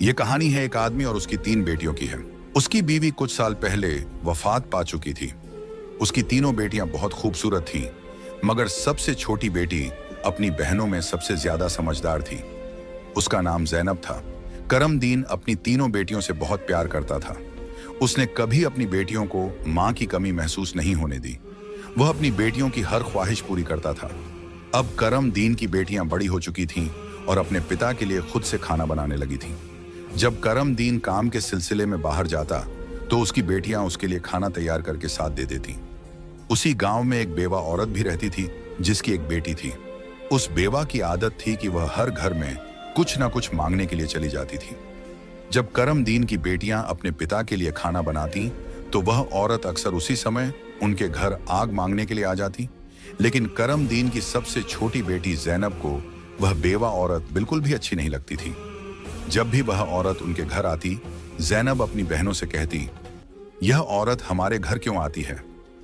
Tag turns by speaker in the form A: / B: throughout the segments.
A: ये कहानी है एक आदमी और उसकी 3 बेटियों की है। उसकी बीवी कुछ साल पहले वफात पा चुकी थी। उसकी तीनों बेटियां बहुत खूबसूरत थीं, मगर सबसे छोटी बेटी अपनी बहनों में सबसे ज्यादा समझदार थी। उसका नाम ज़ैनब था। करमदीन अपनी तीनों बेटियों से बहुत प्यार करता था। उसने कभी अपनी बेटियों को मां की कमी महसूस नहीं होने दी। वह अपनी बेटियों की हर ख्वाहिश पूरी करता था। अब करमदीन की बेटियां बड़ी हो चुकी थीं और अपने पिता के लिए खुद से खाना बनाने लगी थीं। जब करमदीन काम के सिलसिले में बाहर जाता तो उसकी बेटियां उसके लिए खाना तैयार करके साथ दे देती। उसी गांव में एक बेवा औरत भी रहती थी जिसकी एक बेटी थी। उस बेवा की आदत थी कि वह हर घर में कुछ ना कुछ मांगने के लिए चली जाती थी। जब करमदीन की बेटियां अपने पिता के लिए खाना बनाती तो वह औरत अक्सर उसी समय उनके घर आग मांगने के लिए आ जाती। लेकिन करमदीन की सबसे छोटी बेटी ज़ैनब को वह बेवा औरत बिल्कुल भी अच्छी नहीं लगती थी। जब भी वह औरत उनके घर आती, ज़ैनब अपनी बहनों से कहती, यह औरत हमारे घर क्यों आती है?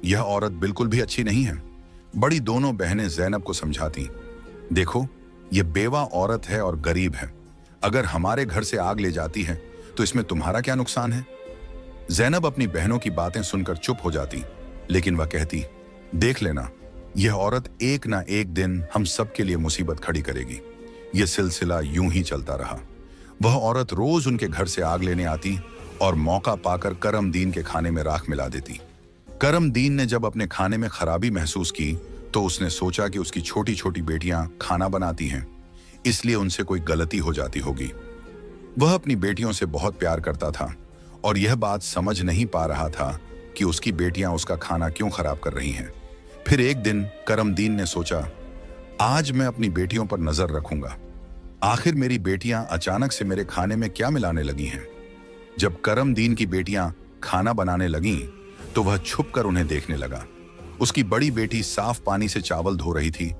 A: यह औरत बिल्कुल भी अच्छी नहीं है। बड़ी दोनों बहनें ज़ैनब को समझाती, देखो, यह बेवा औरत है और गरीब है। अगर हमारे घर से आग ले जाती है तो इसमें तुम्हारा क्या नुकसान है? ज़ैनब अपनी बहनों की बातें सुनकर चुप हो जाती, लेकिन वह कहती, देख लेना, यह औरत एक ना एक दिन हम सबके लिए मुसीबत खड़ी करेगी। यह सिलसिला यूं ही चलता रहा। वह औरत रोज उनके घर से आग लेने आती और मौका पाकर करमदीन के खाने में राख मिला देती। करमदीन ने जब अपने खाने में खराबी महसूस की तो उसने सोचा कि उसकी छोटी छोटी बेटियां खाना बनाती हैं, इसलिए उनसे कोई गलती हो जाती होगी। वह अपनी बेटियों से बहुत प्यार करता था और यह बात समझ नहीं पा रहा था कि उसकी बेटियां उसका खाना क्यों खराब कर रही हैं। फिर एक दिन करमदीन ने सोचा, आज मैं अपनी बेटियों पर नजर रखूंगा। आखिर मेरी बेटियां अचानक से मेरे खाने में क्या मिलाने लगी हैं? जब करमदीन की बेटियां खाना बनाने लगीं तो वह छुपकर उन्हें देखने लगा। उसकी बड़ी बेटी साफ पानी से चावल धो रही थी,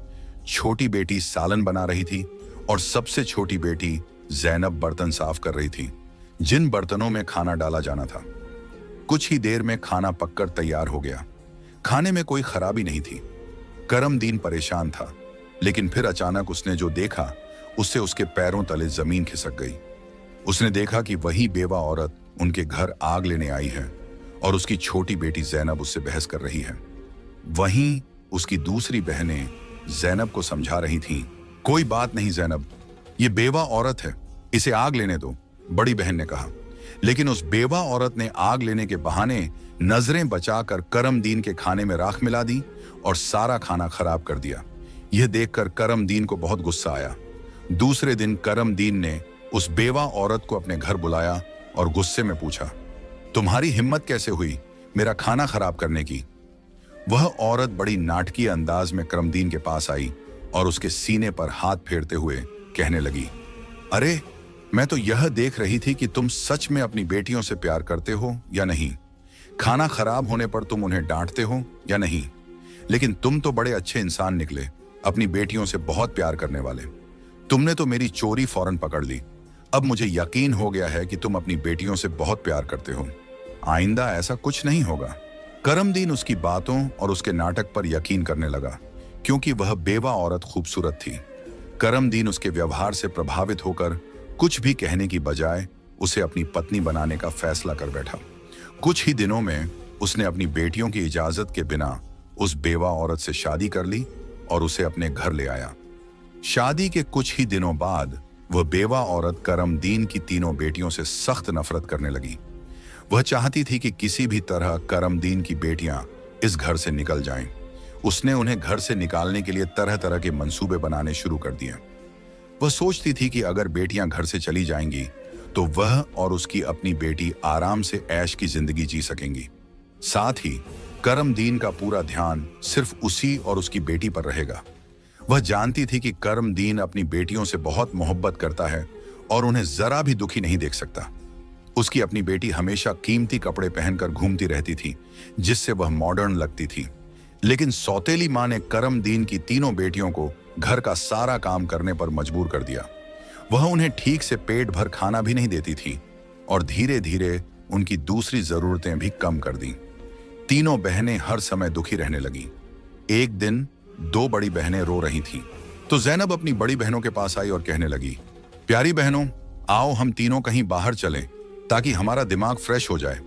A: छोटी बेटी सालन बना रही थी और सबसे छोटी बेटी ज़ैनब बर्तन साफ कर रही थी, जिन बर्तनों में खाना डाला जाना था। कुछ ही देर में खाना पककर तैयार हो गया। खाने में कोई खराबी नहीं थी। करमदीन परेशान था, लेकिन फिर अचानक उसने जो देखा उससे उसके पैरों तले जमीन खिसक गई। उसने देखा कि वही बेवा औरत उनके घर आग लेने आई है और उसकी छोटी बेटी ज़ैनब उससे बहस कर रही है। वहीं उसकी दूसरी बहनें ज़ैनब को समझा रही थीं, कोई बात नहीं ज़ैनब, ये बेवा औरत है, इसे आग लेने दो, बड़ी बहन ने कहा। लेकिन उस बेवा औरत ने आग लेने के बहाने नजरें बचाकर करमदीन के खाने में राख मिला दी और सारा खाना खराब कर दिया। यह देखकर करमदीन को बहुत गुस्सा आया। दूसरे दिन करमदीन ने उस बेवा औरत को अपने घर बुलाया और गुस्से में पूछा, तुम्हारी हिम्मत कैसे हुई मेरा खाना खराब करने की? वह औरत बड़ी नाटकीय अंदाज में करमदीन के पास आई और उसके सीने पर हाथ फेरते हुए कहने लगी, अरे, मैं तो यह देख रही थी कि तुम सच में अपनी बेटियों से प्यार करते हो या नहीं। खाना खराब होने पर तुम उन्हें डांटते हो या नहीं। लेकिन तुम तो बड़े अच्छे इंसान निकले, अपनी बेटियों से बहुत प्यार करने वाले। तुमने तो मेरी चोरी फौरन पकड़ ली। अब मुझे यकीन हो गया है कि तुम अपनी बेटियों से बहुत प्यार करते हो। आइंदा ऐसा कुछ नहीं होगा। करमदीन उसकी बातों और उसके नाटक पर यकीन करने लगा, क्योंकि वह बेवा औरत खूबसूरत थी। करमदीन उसके व्यवहार से प्रभावित होकर कुछ भी कहने की बजाय उसे अपनी पत्नी बनाने का फैसला कर बैठा। कुछ ही दिनों में उसने अपनी बेटियों की इजाजत के बिना उस बेवा औरत से शादी कर ली और उसे अपने घर ले आया। शादी के कुछ ही दिनों बाद वह बेवा औरत करमदीन की तीनों बेटियों से सख्त नफरत करने लगी। वह चाहती थी कि किसी भी तरह करमदीन की बेटियां इस घर से निकल जाएं। उसने उन्हें घर से निकालने के लिए तरह तरह के मंसूबे बनाने शुरू कर दिए। वह सोचती थी कि अगर बेटियां घर से चली जाएंगी तो वह और उसकी अपनी बेटी आराम से ऐश की जिंदगी जी सकेंगी। साथ ही करमदीन का पूरा ध्यान सिर्फ उसी और उसकी बेटी पर रहेगा। वह जानती थी कि करमदीन अपनी बेटियों से बहुत मोहब्बत करता है और उन्हें जरा भी दुखी नहीं देख सकता। उसकी अपनी बेटी हमेशा कीमती कपड़े पहनकर घूमती रहती थी, जिससे वह मॉडर्न लगती थी। लेकिन सौतेली मां ने करमदीन की तीनों बेटियों को घर का सारा काम करने पर मजबूर कर दिया। वह उन्हें ठीक से पेट भर खाना भी नहीं देती थी और धीरे धीरे उनकी दूसरी जरूरतें भी कम कर दी। तीनों बहनें हर समय दुखी रहने लगी। एक दिन 2 बड़ी बहनें रो रही थीं, तो ज़ैनब अपनी बड़ी बहनों के पास आई और कहने लगी, प्यारी बहनों, आओ हम तीनों कहीं बाहर चलें ताकि हमारा दिमाग फ्रेश हो जाए।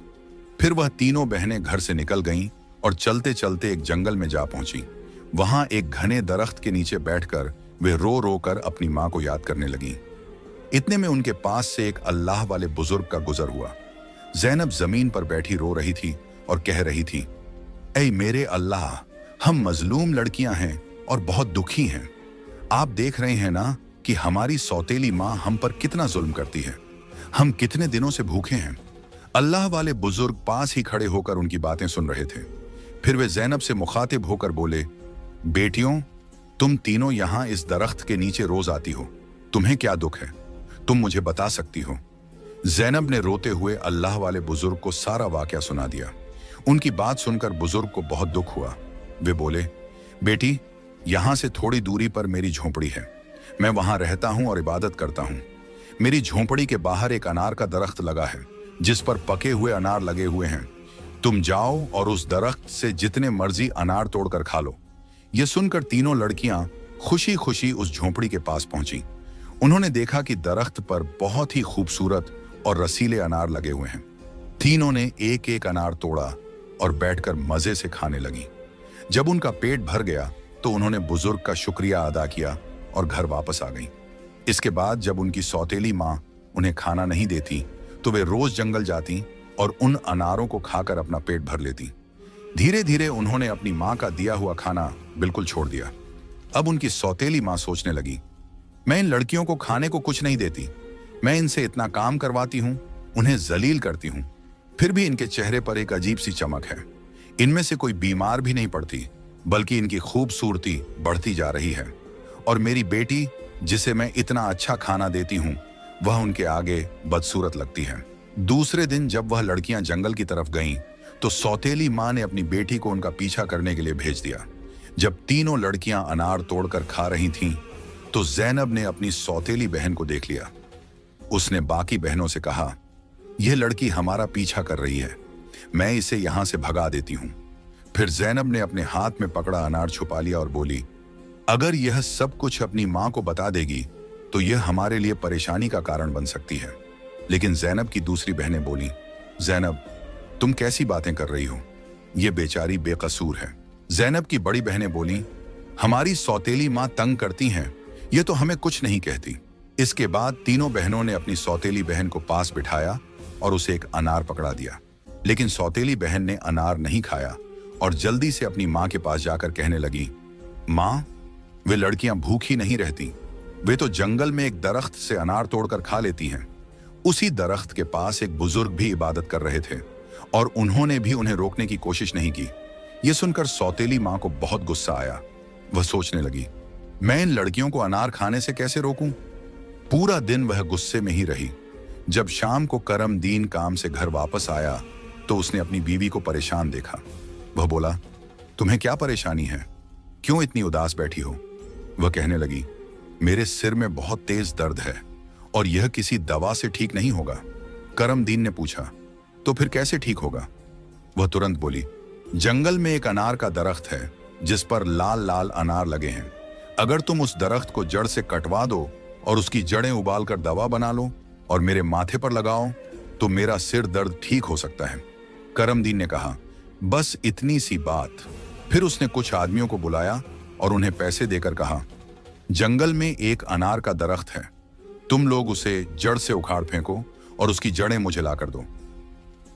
A: फिर वह तीनों बहनें घर से निकल गईं और चलते चलते एक जंगल में जा पहुंची। वहां एक घने दरख्त के नीचे बैठकर वे रो रो कर अपनी मां को याद करने लगीं। इतने में उनके पास से एक अल्लाह वाले बुजुर्ग का गुजर हुआ। जैनब जमीन पर बैठी रो रही थी और कह रही थी, ऐ मेरे अल्लाह, हम मजलूम लड़कियां हैं और बहुत दुखी हैं। आप देख रहे हैं ना कि हमारी सौतेली माँ हम पर कितना जुल्म करती है। हम कितने दिनों से भूखे हैं। अल्लाह वाले बुजुर्ग पास ही खड़े होकर उनकी बातें सुन रहे थे। फिर वे जैनब से मुखातिब होकर बोले, बेटियों, तुम तीनों यहां इस दरख्त के नीचे रोज आती हो, तुम्हें क्या दुख है? तुम मुझे बता सकती हो? जैनब ने रोते हुए अल्लाह वाले बुजुर्ग को सारा वाकया सुना दिया। उनकी बात सुनकर बुजुर्ग को बहुत दुख हुआ। वे बोले, बेटी, यहां से थोड़ी दूरी पर मेरी झोंपड़ी है। मैं वहां रहता हूं और इबादत करता हूं। मेरी झोंपड़ी के बाहर एक अनार का दरख्त लगा है जिस पर पके हुए अनार लगे हुए हैं। तुम जाओ और उस दरख्त से जितने मर्जी अनार तोड़कर खा लो। यह सुनकर तीनों लड़कियां खुशी खुशी उस झोंपड़ी के पास पहुंची। उन्होंने देखा कि दरख्त पर बहुत ही खूबसूरत और रसीले अनार लगे हुए हैं। तीनों ने एक एक अनार तोड़ा और बैठकर मजे से खाने लगी। जब उनका पेट भर गया तो उन्होंने बुजुर्ग का शुक्रिया अदा किया और घर वापस आ गईं। इसके बाद जब उनकी सौतेली माँ उन्हें खाना नहीं देती तो वे रोज जंगल जाती और उन अनारों को खाकर अपना पेट भर लेती। धीरे धीरे उन्होंने अपनी माँ का दिया हुआ खाना बिल्कुल छोड़ दिया। अब उनकी सौतेली माँ सोचने लगी, मैं इन लड़कियों को खाने को कुछ नहीं देती। मैं इनसे इतना काम करवाती हूँ, उन्हें जलील करती हूँ, फिर भी इनके चेहरे पर एक अजीब सी चमक है। इनमें से कोई बीमार भी नहीं पड़ती, बल्कि इनकी खूबसूरती बढ़ती जा रही है। और मेरी बेटी, जिसे मैं इतना अच्छा खाना देती हूँ, वह उनके आगे बदसूरत लगती है। दूसरे दिन जब वह लड़कियां जंगल की तरफ गईं, तो सौतेली माँ ने अपनी बेटी को उनका पीछा करने के लिए भेज दिया। जब तीनों लड़कियां अनार तोड़कर खा रही थीं, तो जैनब ने अपनी सौतेली बहन को देख लिया। उसने बाकी बहनों से कहा, यह लड़की हमारा पीछा कर रही है, मैं इसे यहां से भगा देती हूं। फिर जैनब ने अपने हाथ में पकड़ा अनार छुपा लिया और बोली, अगर यह सब कुछ अपनी मां को बता देगी तो यह हमारे लिए परेशानी का कारण बन सकती है। लेकिन जैनब की दूसरी बहनें बोली, जैनब, तुम कैसी बातें कर रही हो? यह बेचारी बेकसूर है। जैनब की बड़ी बहनें बोली, हमारी सौतेली मां तंग करती हैं, यह तो हमें कुछ नहीं कहती। इसके बाद तीनों बहनों ने अपनी सौतेली बहन को पास बिठाया और उसे एक अनार पकड़ा दिया। लेकिन सौतेली बहन ने अनार नहीं खाया और जल्दी से अपनी मां के पास जाकर कहने लगी, मां, वे लड़कियां भूखी नहीं रहती, वे तो जंगल में एक दरख्त से अनार तोड़कर खा लेती हैं। उसी दरख्त के पास एक बुजुर्ग भी इबादत कर रहे थे और उन्होंने भी उन्हें रोकने की कोशिश नहीं की। यह सुनकर सौतेली मां को बहुत गुस्सा आया। वह सोचने लगी, मैं इन लड़कियों को अनार खाने से कैसे रोकूं? पूरा दिन वह गुस्से में ही रही। जब शाम को करमदीन काम से घर वापस आया तो उसने अपनी बीवी को परेशान देखा। वह बोला, तुम्हें क्या परेशानी है? क्यों इतनी उदास बैठी हो? वह कहने लगी, मेरे सिर में बहुत तेज दर्द है और यह किसी दवा से ठीक नहीं होगा। करमदीन ने पूछा, तो फिर कैसे ठीक होगा? वह तुरंत बोली, जंगल में एक अनार का दरख्त है जिस पर लाल लाल अनार लगे हैं। अगर तुम उस दरख्त को जड़ से कटवा दो और उसकी जड़ें उबालकर दवा बना लो और मेरे माथे पर लगाओ तो मेरा सिर दर्द ठीक हो सकता है। करमदीन ने कहा, बस इतनी सी बात। फिर उसने कुछ आदमियों को बुलाया और उन्हें पैसे देकर कहा, जंगल में एक अनार का दरख्त है, तुम लोग उसे जड़ से उखाड़ फेंको और उसकी जड़ें मुझे लाकर दो।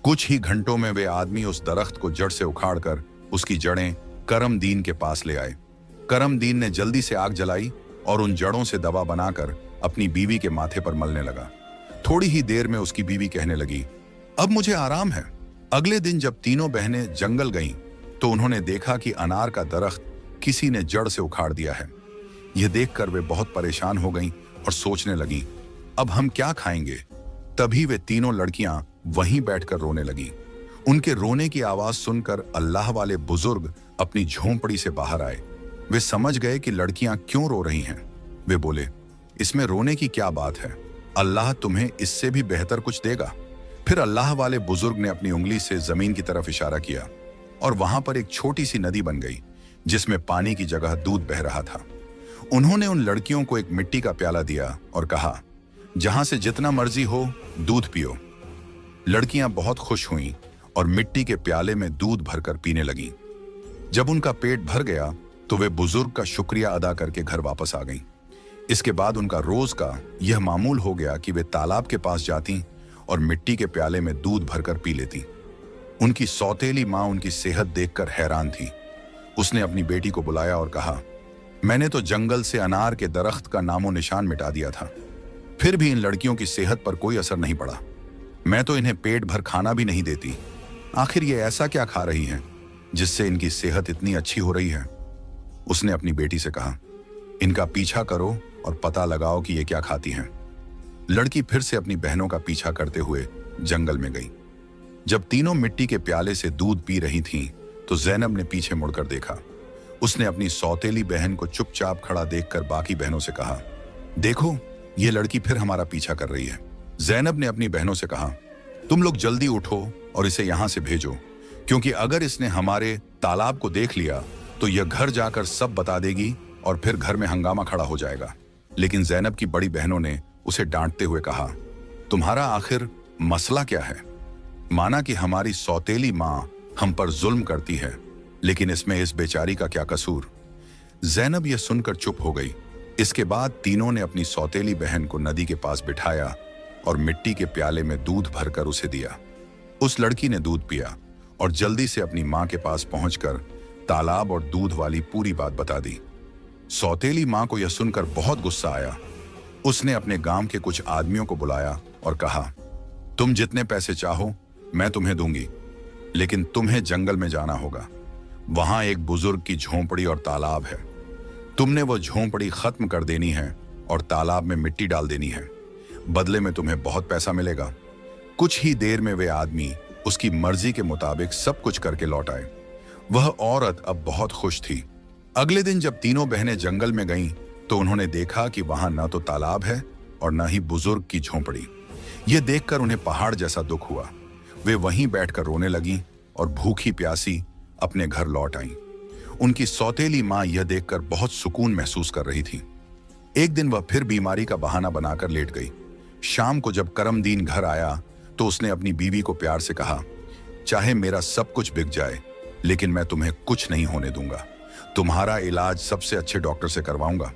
A: कुछ ही घंटों में वे आदमी उस दरख्त को जड़ से उखाड़कर उसकी जड़ें करमदीन के पास ले आए। करमदीन ने जल्दी से आग जलाई और उन जड़ों से दवा बनाकर अपनी बीवी के माथे पर मलने लगा। थोड़ी ही देर में उसकी बीवी कहने लगी, अब मुझे आराम है। अगले दिन जब तीनों बहनें जंगल गईं, तो उन्होंने देखा कि अनार का दरख्त किसी ने जड़ से उखाड़ दिया है। यह देखकर वे बहुत परेशान हो गईं और सोचने लगी, अब हम क्या खाएंगे? तभी वे तीनों लड़कियां वहीं बैठकर रोने लगी। उनके रोने की आवाज सुनकर अल्लाह वाले बुजुर्ग अपनी झोंपड़ी से बाहर आए। वे समझ गए कि लड़कियां क्यों रो रही हैं। वे बोले, इसमें रोने की क्या बात है? अल्लाह तुम्हें इससे भी बेहतर कुछ देगा। फिर अल्लाह वाले बुजुर्ग ने अपनी उंगली से जमीन की तरफ इशारा किया और वहां पर एक छोटी सी नदी बन गई जिसमें पानी की जगह दूध बह रहा था। उन्होंने उन लड़कियों को एक मिट्टी का प्याला दिया और कहा, जहां से जितना मर्जी हो दूध पियो। लड़कियां बहुत खुश हुईं और मिट्टी के प्याले में दूध भरकर पीने लगीं। जब उनका पेट भर गया तो वे बुजुर्ग का शुक्रिया अदा करके घर वापस आ गईं। इसके बाद उनका रोज का यह मामूल हो गया कि वे तालाब के पास जाती और मिट्टी के प्याले में दूध भरकर पी लेती। उनकी सौतेली माँ उनकी सेहत देखकर हैरान थी। उसने अपनी बेटी को बुलाया और कहा, मैंने तो जंगल से अनार के दरख्त का नामो निशान मिटा दिया था, फिर भी इन लड़कियों की सेहत पर कोई असर नहीं पड़ा। मैं तो इन्हें पेट भर खाना भी नहीं देती। आखिर ये ऐसा क्या खा रही हैं जिससे इनकी सेहत इतनी अच्छी हो रही है? उसने अपनी बेटी से कहा, इनका पीछा करो और पता लगाओ कि ये क्या खाती हैं। लड़की फिर से अपनी बहनों का पीछा करते हुए जंगल में गई। जब तीनों मिट्टी के प्याले से दूध पी रही थीं, तो जैनब ने पीछे मुड़कर देखा। उसने अपनी सौतेली बहन को चुपचाप खड़ा देखकर बाकी बहनों से कहा, देखो ये लड़की फिर हमारा पीछा कर रही है। जैनब ने अपनी बहनों से कहा, तुम लोग जल्दी उठो और इसे यहां से भेजो, क्योंकि अगर इसने हमारे तालाब को देख लिया तो यह घर जाकर सब बता देगी और फिर घर में हंगामा खड़ा हो जाएगा। लेकिन जैनब की बड़ी बहनों ने उसे डांटते हुए कहा, तुम्हारा आखिर मसला क्या है? माना कि हमारी सौतेली माँ हम पर जुल्म करती है, लेकिन इसमें इस बेचारी का क्या कसूर? जैनब यह सुनकर चुप हो गई। इसके बाद तीनों ने अपनी सौतेली बहन को नदी के पास बिठाया और मिट्टी के प्याले में दूध भरकर उसे दिया। उस लड़की ने दूध पिया और जल्दी से अपनी माँ के पास पहुंचकर तालाब और दूध वाली पूरी बात बता दी। सौतेली माँ को यह सुनकर बहुत गुस्सा आया। उसने अपने गांव के कुछ आदमियों को बुलाया और कहा, तुम जितने पैसे चाहो मैं तुम्हें दूंगी, लेकिन तुम्हें जंगल में जाना होगा। वहां एक बुजुर्ग की झोंपड़ी और तालाब है। तुमने वो झोंपड़ी खत्म कर देनी है और तालाब में मिट्टी डाल देनी है। बदले में तुम्हें बहुत पैसा मिलेगा। कुछ ही देर में वे आदमी उसकी मर्जी के मुताबिक सब कुछ करके लौट आए। वह औरत अब बहुत खुश थी। अगले दिन जब तीनों बहनें जंगल में गईं, तो उन्होंने देखा कि वहां न तो तालाब है और न ही बुजुर्ग की झोंपड़ी। यह देखकर उन्हें पहाड़ जैसा दुख हुआ। वे वहीं बैठकर रोने लगीं और भूखी प्यासी अपने घर लौट आईं। उनकी सौतेली माँ यह देखकर बहुत सुकून महसूस कर रही थी। एक दिन वह फिर बीमारी का बहाना बनाकर लेट गई। शाम को जब करमदीन घर आया तो उसने अपनी बीवी को प्यार से कहा, चाहे मेरा सब कुछ बिक जाए, लेकिन मैं तुम्हें कुछ नहीं होने दूंगा। तुम्हारा इलाज सबसे अच्छे डॉक्टर से करवाऊंगा।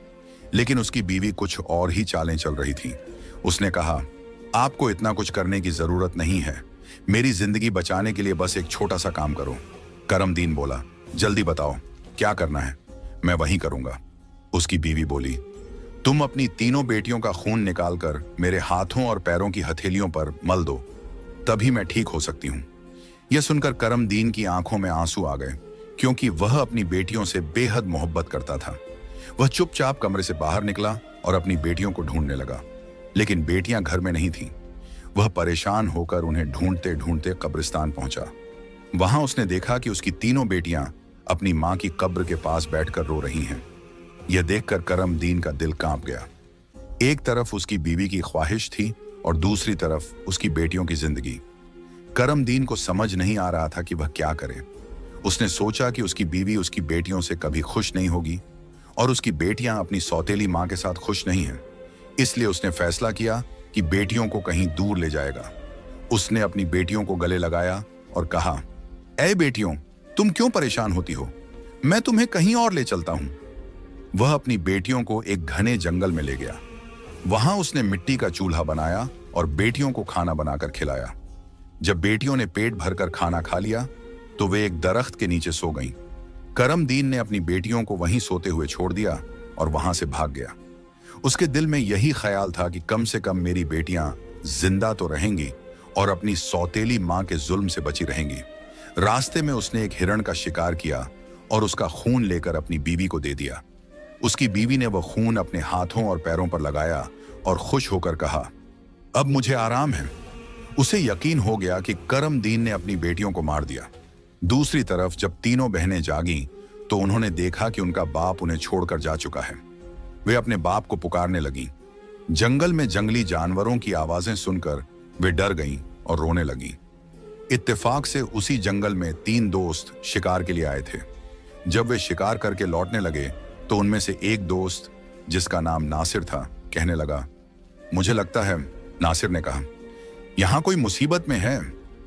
A: लेकिन उसकी बीवी कुछ और ही चालें चल रही थी। उसने कहा, आपको इतना कुछ करने की जरूरत नहीं है। मेरी जिंदगी बचाने के लिए बस एक छोटा सा काम करो। करमदीन बोला, जल्दी बताओ क्या करना है, मैं वही करूंगा। उसकी बीवी बोली, तुम अपनी तीनों बेटियों का खून निकालकर मेरे हाथों और पैरों की हथेलियों पर मल दो, तभी मैं ठीक हो सकती हूं। यह सुनकर करमदीन की आंखों में आंसू आ गए, क्योंकि वह अपनी बेटियों से बेहद मोहब्बत करता था। वह चुपचाप कमरे से बाहर निकला और अपनी बेटियों को ढूंढने लगा, लेकिन बेटियां घर में नहीं थीं। वह परेशान होकर उन्हें ढूंढते ढूंढते कब्रिस्तान पहुंचा। वहां उसने देखा कि उसकी तीनों बेटियां अपनी मां की कब्र के पास बैठकर रो रही हैं। यह देखकर करमदीन का दिल कांप गया। एक तरफ उसकी बीवी की ख्वाहिश थी और दूसरी तरफ उसकी बेटियों की जिंदगी। करमदीन को समझ नहीं आ रहा था कि वह क्या करे। उसने सोचा कि उसकी बीवी उसकी बेटियों से कभी खुश नहीं होगी और उसकी बेटियां अपनी सौतेली मां के साथ खुश नहीं हैं। इसलिए उसने फैसला किया कि बेटियों को कहीं दूर ले जाएगा। उसने अपनी बेटियों को गले लगाया और कहा, ऐ बेटियों, तुम क्यों परेशान होती हो? मैं तुम्हें कहीं और ले चलता हूं। वह अपनी बेटियों को एक घने जंगल में ले गया। वहां उसने मिट्टी का चूल्हा बनाया और बेटियों को खाना बनाकर खिलाया। जब बेटियों ने पेट भरकर खाना खा लिया तो वे एक दरख्त के नीचे सो गईं। करमदीन ने अपनी बेटियों को वहीं सोते हुए छोड़ दिया और वहां से भाग गया। उसके दिल में यही ख्याल था कि कम से कम मेरी बेटियां जिंदा तो रहेंगी और अपनी सौतेली मां के जुल्म से बची रहेंगी। रास्ते में उसने एक हिरण का शिकार किया और उसका खून लेकर अपनी बीवी को दे दिया। उसकी बीवी ने वह खून अपने हाथों और पैरों पर लगाया और खुश होकर कहा, अब मुझे आराम है। उसे यकीन हो गया कि करमदीन ने अपनी बेटियों को मार दिया। दूसरी तरफ जब तीनों बहनें जागीं तो उन्होंने देखा कि उनका बाप उन्हें छोड़कर जा चुका है। वे अपने बाप को पुकारने लगीं। जंगल में जंगली जानवरों की आवाजें सुनकर वे डर गईं और रोने लगीं। इत्तेफाक से उसी जंगल में 3 दोस्त शिकार के लिए आए थे। जब वे शिकार करके लौटने लगे तो उनमें से एक दोस्त, जिसका नाम नासिर था, कहने लगा, मुझे लगता है, नासिर ने कहा, यहाँ कोई मुसीबत में है।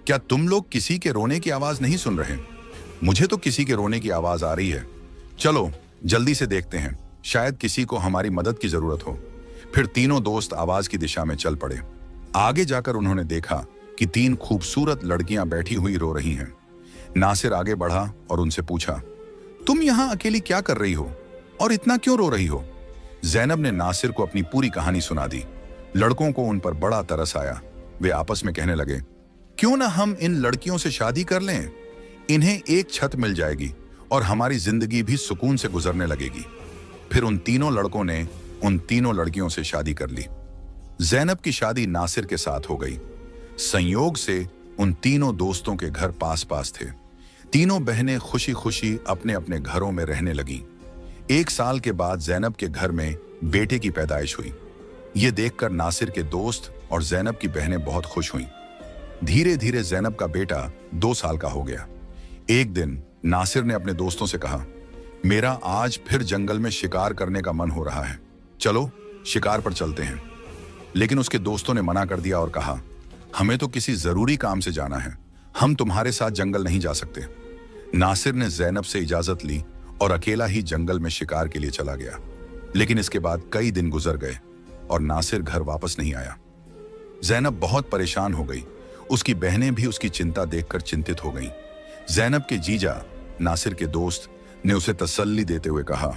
A: क्या तुम लोग किसी के रोने की आवाज नहीं सुन रहे? मुझे तो किसी के रोने की आवाज आ रही है। चलो जल्दी से देखते हैं, शायद किसी को हमारी मदद की जरूरत हो। फिर तीनों दोस्त आवाज की दिशा में चल पड़े। आगे जाकर उन्होंने देखा कि 3 खूबसूरत लड़कियां बैठी हुई रो रही हैं। नासिर आगे बढ़ा और उनसे पूछा, तुम यहां अकेली क्या कर रही हो और इतना क्यों रो रही हो? जैनब ने नासिर को अपनी पूरी कहानी सुना दी। लड़कों को उन पर बड़ा तरस आया। वे आपस में कहने लगे, क्यों ना हम इन लड़कियों से शादी कर लें? इन्हें एक छत मिल जाएगी और हमारी जिंदगी भी सुकून से गुजरने लगेगी। फिर उन तीनों लड़कों ने उन तीनों लड़कियों से शादी कर ली। जैनब की शादी नासिर के साथ हो गई। संयोग से उन तीनों दोस्तों के घर पास पास थे। तीनों बहनें खुशी खुशी अपने अपने घरों में रहने लगीं। 1 साल के बाद जैनब के घर में बेटे की पैदाइश हुई। ये देखकर नासिर के दोस्त और जैनब की बहनें बहुत खुश हुईं। धीरे धीरे जैनब का बेटा 2 साल का हो गया। एक दिन नासिर ने अपने दोस्तों से कहा, मेरा आज फिर जंगल में शिकार करने का मन हो रहा है, चलो शिकार पर चलते हैं। लेकिन उसके दोस्तों ने मना कर दिया और कहा, हमें तो किसी जरूरी काम से जाना है, हम तुम्हारे साथ जंगल नहीं जा सकते। नासिर ने जैनब से इजाजत ली और अकेला ही जंगल में शिकार के लिए चला गया। लेकिन इसके बाद कई दिन गुजर गए और नासिर घर वापस नहीं आया। जैनब बहुत परेशान हो गई। उसकी बहनें भी उसकी चिंता देखकर चिंतित हो गईं। जैनब के जीजा नासिर के दोस्त ने उसे तसल्ली देते हुए कहा,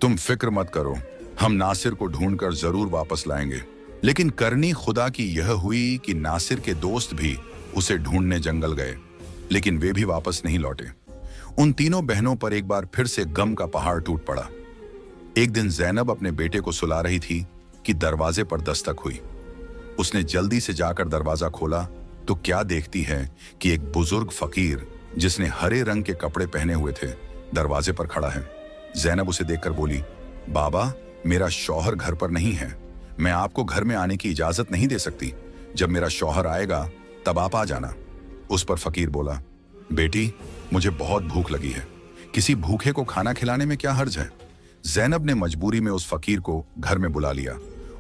A: तुम फिक्र मत करो, हम नासिर को ढूंढकर जरूर वापस लाएंगे। लेकिन करनी खुदा की यह हुई कि नासिर के दोस्त भी उसे ढूंढने जंगल गए, लेकिन वे भी वापस नहीं लौटे। उन तीनों बहनों पर एक बार फिर से गम का पहाड़ टूट पड़ा। एक दिन जैनब अपने बेटे को सुला रही थी कि दरवाजे पर दस्तक हुई। उसने जल्दी से जाकर दरवाजा खोला तो क्या देखती है कि एक बुजुर्ग फकीर जिसने हरे रंग के कपड़े पहने हुए थे दरवाजे पर खड़ा है। जैनब उसे देखकर बोली, बाबा, मेरा शौहर घर पर नहीं है, मैं आपको घर में आने की इजाजत नहीं दे सकती। जब मेरा शौहर आएगा तब आप आ जाना। उस पर फकीर बोला, बेटी, मुझे बहुत भूख लगी है, किसी भूखे को खाना खिलाने में क्या हर्ज है। जैनब ने मजबूरी में उस फकीर को घर में बुला लिया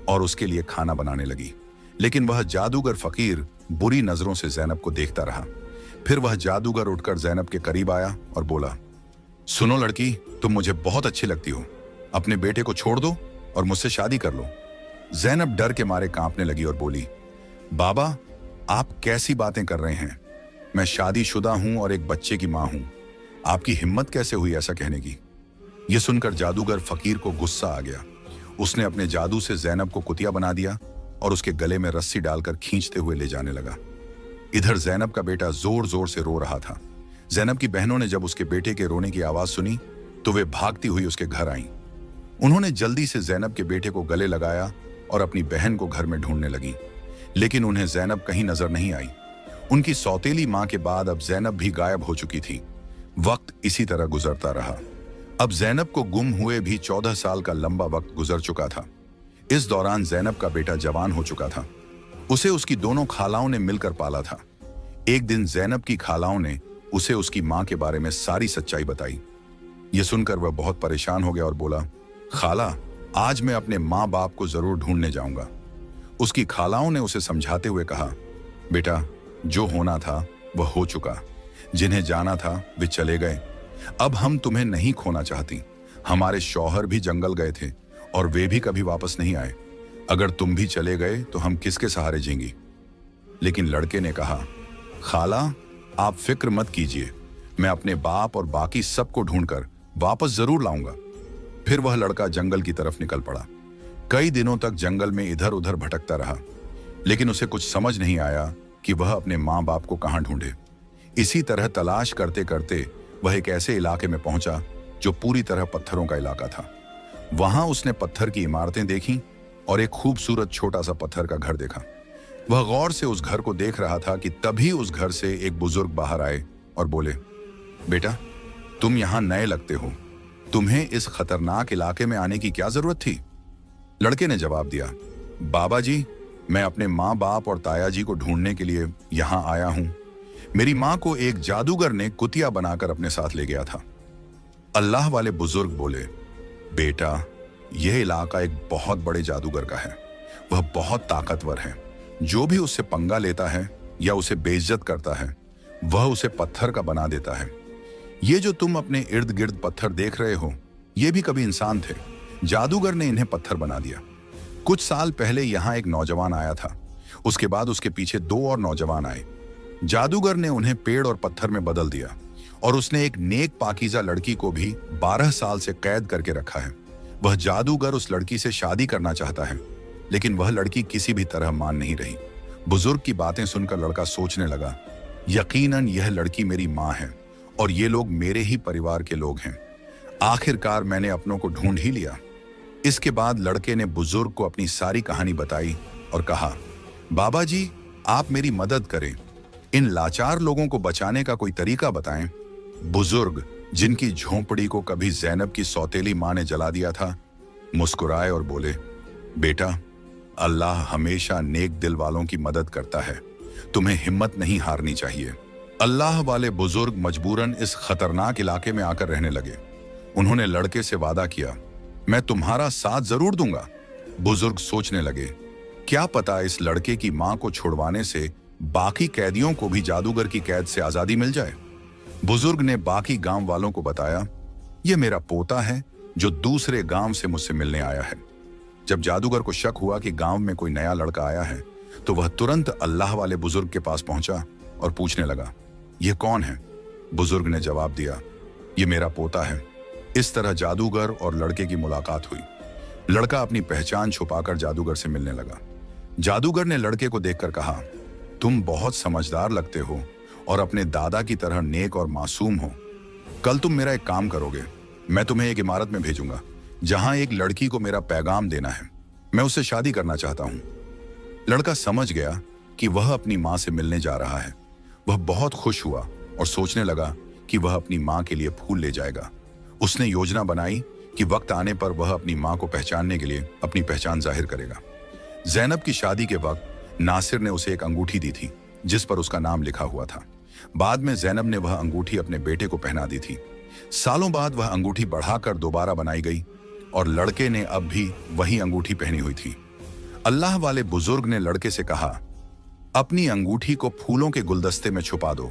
A: और उसके लिए खाना बनाने लगी। लेकिन वह जादूगर फकीर बुरी नजरों से जैनब को देखता रहा। फिर वह जादूगर उठकर जैनब के करीब आया और बोला, सुनो लड़की, तुम मुझे बहुत अच्छी लगती हो, अपने बेटे को छोड़ दो और मुझसे शादी कर लो। जैनब डर के मारे कांपने लगी और बोली, बाबा, आप कैसी बातें कर रहे हैं? मैं शादीशुदा हूं और एक बच्चे की मां हूं। आपकी हिम्मत कैसे हुई ऐसा कहने की? यह सुनकर जादूगर फकीर को गुस्सा आ गया। उसने अपने जादू से जैनब को कुतिया बना दिया और उसके गले में रस्सी डालकर खींचते हुए ले जाने लगा। इधर जैनब का बेटा जोर जोर से रो रहा था। जैनब की बहनों ने जब उसके बेटे के रोने की आवाज सुनी तो वे भागती हुई उसके घर आईं। उन्होंने जल्दी से जैनब के बेटे को गले लगाया और अपनी बहन को घर में ढूंढने लगी। लेकिन उन्हें जैनब कहीं नजर नहीं आई। उनकी सौतेली मां के बाद अब जैनब भी गायब हो चुकी थी। वक्त इसी तरह गुजरता रहा। अब जैनब को गुम हुए भी 14 साल का लंबा वक्त गुजर चुका था। इस दौरान जैनब का बेटा जवान हो चुका था। उसे उसकी दोनों खालाओं ने मिलकर पाला था। एक दिन जैनब की खालाओं ने उसे उसकी मां के बारे में सारी सच्चाई बताई। यह सुनकर वह बहुत परेशान हो गया और बोला, खाला, आज मैं अपने माँ बाप को जरूर ढूंढने जाऊंगा। उसकी खालाओं ने उसे समझाते हुए कहा, बेटा, जो होना था वह हो चुका, जिन्हें जाना था वे चले गए। अब हम तुम्हें नहीं खोना चाहती। हमारे शौहर भी जंगल गए थे और वे भी कभी वापस नहीं आए। अगर तुम भी चले गए तो हम किसके सहारे जीएंगी? लेकिन लड़के ने कहा, खाला, आप फिक्र मत कीजिए, मैं अपने बाप और बाकी सबको ढूंढकर वापस जरूर लाऊंगा। फिर वह लड़का जंगल की तरफ निकल पड़ा। कई दिनों तक जंगल में इधर उधर भटकता रहा, लेकिन उसे कुछ समझ नहीं आया कि वह अपने माँ बाप को कहाँ ढूंढे। इसी तरह तलाश करते करते वह एक ऐसे इलाके में पहुंचा जो पूरी तरह पत्थरों का इलाका था। वहां उसने पत्थर की इमारतें देखीं और एक खूबसूरत छोटा सा पत्थर का घर देखा। वह गौर से उस घर को देख रहा था कि तभी उस घर से एक बुजुर्ग बाहर आए और बोले, बेटा, तुम यहां नए लगते हो, तुम्हें इस खतरनाक इलाके में आने की क्या जरूरत थी? लड़के ने जवाब दिया, बाबा जी, मैं अपने माँ बाप और ताया जी को ढूंढने के लिए यहां आया हूं। मेरी माँ को एक जादूगर ने कुतिया बनाकर अपने साथ ले गया था। अल्लाह वाले बुजुर्ग बोले, बेटा, यह इलाका एक बहुत बड़े जादूगर का है। वह बहुत ताकतवर है। जो भी उससे पंगा लेता है या उसे बेइज्जत करता है, वह उसे पत्थर का बना देता है। ये जो तुम अपने इर्द गिर्द पत्थर देख रहे हो, ये भी कभी इंसान थे। जादूगर ने इन्हें पत्थर बना दिया। कुछ साल पहले यहाँ एक नौजवान आया था। उसके बाद उसके पीछे 2 और नौजवान आए। जादूगर ने उन्हें पेड़ और पत्थर में बदल दिया और उसने एक नेक पाकीज़ा लड़की को भी 12 साल से कैद करके रखा है। वह जादूगर उस लड़की से शादी करना चाहता है, लेकिन वह लड़की किसी भी तरह मान नहीं रही। बुजुर्ग की बातें सुनकर लड़का सोचने लगा, यकीनन यह लड़की मेरी माँ है और ये लोग मेरे ही परिवार के लोग हैं। आखिरकार मैंने अपनों को ढूंढ ही लिया। इसके बाद लड़के ने बुजुर्ग को अपनी सारी कहानी बताई और कहा, बाबा जी, आप मेरी मदद करें। इन लाचार लोगों को बचाने का कोई तरीका बताएं। बुजुर्ग, जिनकी झोंपड़ी को कभी ज़ैनब की सौतेली माँ ने जला दिया था, मुस्कुराए और बोले, बेटा, अल्लाह हमेशा नेक दिल वालों की मदद करता है। तुम्हें हिम्मत नहीं हारनी चाहिए। अल्लाह वाले बुजुर्ग मजबूरन इस खतरनाक इलाके में आकर रहने लगे। उन्होंने लड़के से वादा किया, मैं तुम्हारा साथ जरूर दूंगा। बुजुर्ग सोचने लगे, क्या पता इस लड़के की मां को छुड़वाने से बाकी कैदियों को भी जादूगर की कैद से आजादी मिल जाए। बुजुर्ग ने बाकी गांव वालों को बताया, यह मेरा पोता है जो दूसरे गांव से मुझसे मिलने आया है। जब जादूगर को शक हुआ कि गांव में कोई नया लड़का आया है, तो वह तुरंत अल्लाह वाले बुजुर्ग के पास पहुंचा और पूछने लगा, यह कौन है? बुजुर्ग ने जवाब दिया, यह मेरा पोता है। इस तरह जादूगर और लड़के की मुलाकात हुई। लड़का अपनी पहचान छुपाकर जादूगर से मिलने लगा। जादूगर ने लड़के को देखकर कहा, तुम बहुत समझदार लगते हो और अपने दादा की तरह नेक और मासूम हो। कल तुम मेरा एक काम करोगे। मैं तुम्हें एक इमारत में भेजूंगा जहां एक लड़की को मेरा पैगाम देना है। मैं उससे शादी करना चाहता हूं। लड़का समझ गया कि वह अपनी मां से मिलने जा रहा है। वह बहुत खुश हुआ और सोचने लगा कि वह अपनी मां के लिए फूल ले जाएगा। उसने योजना बनाई कि वक्त आने पर वह अपनी मां को पहचानने के लिए अपनी पहचान जाहिर करेगा। ज़ैनब की शादी के वक्त नासिर ने उसे एक अंगूठी दी थी जिस पर उसका नाम लिखा हुआ था। बाद में ज़ैनब ने वह अंगूठी अपने बेटे को पहना दी थी। सालों बाद वह अंगूठी बढ़ाकर दोबारा बनाई गई और लड़के ने अब भी वही अंगूठी पहनी हुई थी। अल्लाह वाले बुजुर्ग ने लड़के से कहा, अपनी अंगूठी को फूलों के गुलदस्ते में छुपा दो।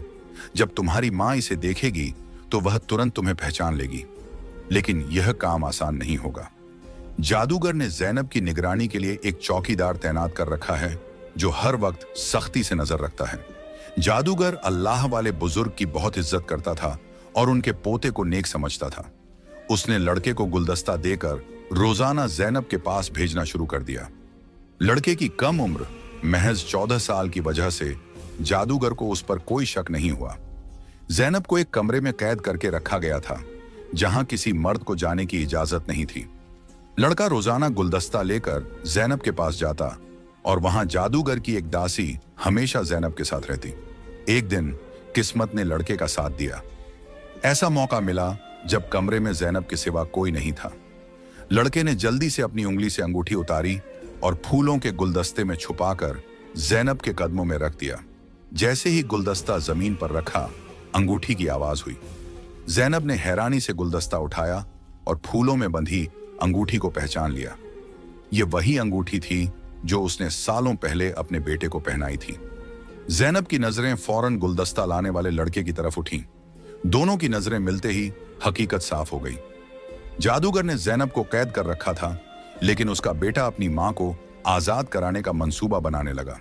A: जब तुम्हारी मां इसे देखेगी तो वह तुरंत तुम्हें पहचान लेगी। लेकिन यह काम आसान नहीं होगा। जादूगर ने ज़ैनब की निगरानी के लिए एक चौकीदार तैनात कर रखा है जो हर वक्त सख्ती से नजर रखता है। जादूगर अल्लाह वाले बुजुर्ग की बहुत इज्जत करता था और उनके पोते को नेक समझता था। उसने लड़के को गुलदस्ता देकर रोजाना ज़ैनब के पास भेजना शुरू कर दिया। लड़के की कम उम्र महज 14 साल की वजह से जादूगर को उस पर कोई शक नहीं हुआ। ज़ैनब को एक कमरे में कैद करके रखा गया था जहां किसी मर्द को जाने की इजाजत नहीं थी। लड़का रोजाना गुलदस्ता लेकर ज़ैनब के पास जाता और वहां जादूगर की एक दासी हमेशा ज़ैनब के साथ रहती। एक दिन किस्मत ने लड़के का साथ दिया। ऐसा मौका मिला जब कमरे में ज़ैनब के सिवा कोई नहीं था। लड़के ने जल्दी से अपनी उंगली से अंगूठी उतारी और फूलों के गुलदस्ते में छुपाकर ज़ैनब के कदमों में रख दिया। जैसे ही गुलदस्ता जमीन पर रखा, अंगूठी की आवाज हुई। ज़ैनब ने हैरानी से गुलदस्ता उठाया और फूलों में बंधी अंगूठी को पहचान लिया। यह वही अंगूठी थी जो उसने सालों पहले अपने बेटे को पहनाई थी। ज़ैनब की नजरें फौरन गुलदस्ता लाने वाले लड़के की तरफ उठीं। दोनों की नजरें मिलते ही हकीकत साफ हो गई। जादूगर ने ज़ैनब को कैद कर रखा था, लेकिन उसका बेटा अपनी मां को आजाद कराने का मंसूबा बनाने लगा।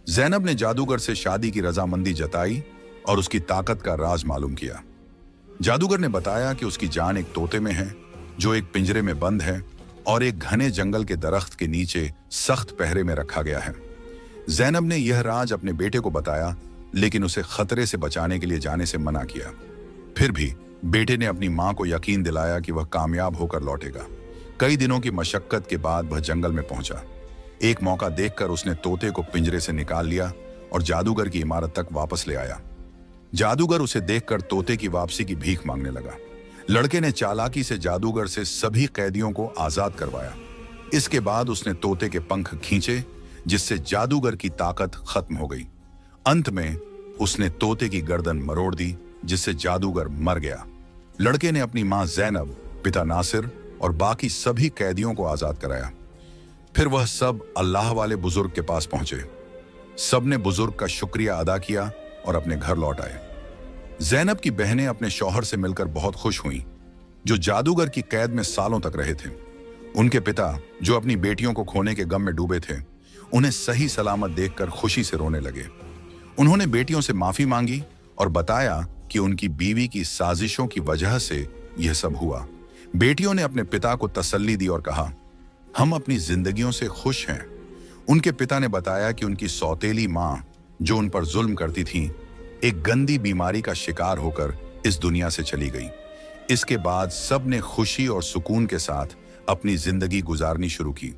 A: ज़ैनब ने जादूगर से शादी की रजामंदी जताई और उसकी ताकत का राज मालूम किया। जादूगर ने बताया कि उसकी जान एक तोते में है जो एक पिंजरे में बंद है और एक घने जंगल के दरख्त के नीचे सख्त पहरे में रखा गया है। ज़ैनब ने यह राज अपने बेटे को बताया, लेकिन उसे खतरे से बचाने के लिए जाने से मना किया। फिर भी बेटे ने अपनी मां को यकीन दिलाया कि वह कामयाब होकर लौटेगा। कई दिनों की मशक्कत के बाद वह जंगल में पहुंचा। एक मौका देखकर उसने तोते को पिंजरे से निकाल लिया और जादूगर की इमारत तक वापस ले आया। जादूगर उसे देखकर तोते की वापसी की भीख मांगने लगा। लड़के ने चालाकी से जादूगर से सभी कैदियों को आजाद करवाया। इसके बाद उसने तोते के पंख खींचे, जिससे जादूगर की ताकत खत्म हो गई। अंत में उसने तोते की गर्दन मरोड़ दी, जिससे जादूगर मर गया। लड़के ने अपनी मां ज़ैनब, पिता नासिर और बाकी सभी कैदियों को आजाद कराया। फिर वह सब अल्लाह वाले बुजुर्ग के पास पहुंचे। सबने बुजुर्ग का शुक्रिया अदा किया और अपने घर लौट आए। जैनब की बहनें अपने शौहर से मिलकर बहुत खुश हुईं, जो जादूगर की कैद में सालों तक रहे थे। उनके पिता, जो अपनी बेटियों को खोने के गम में डूबे थे, उन्हें सही सलामत देखकर खुशी से रोने लगे। उन्होंने बेटियों से माफी मांगी और बताया कि उनकी बीवी की साजिशों की वजह से यह सब हुआ। बेटियों ने अपने पिता को तसल्ली दी और कहा, हम अपनी जिंदगियों से खुश हैं। उनके पिता ने बताया कि उनकी सौतेली मां, जो उन पर जुल्म करती थी, एक गंदी बीमारी का शिकार होकर इस दुनिया से चली गई। इसके बाद सब ने खुशी और सुकून के साथ अपनी जिंदगी गुजारनी शुरू की।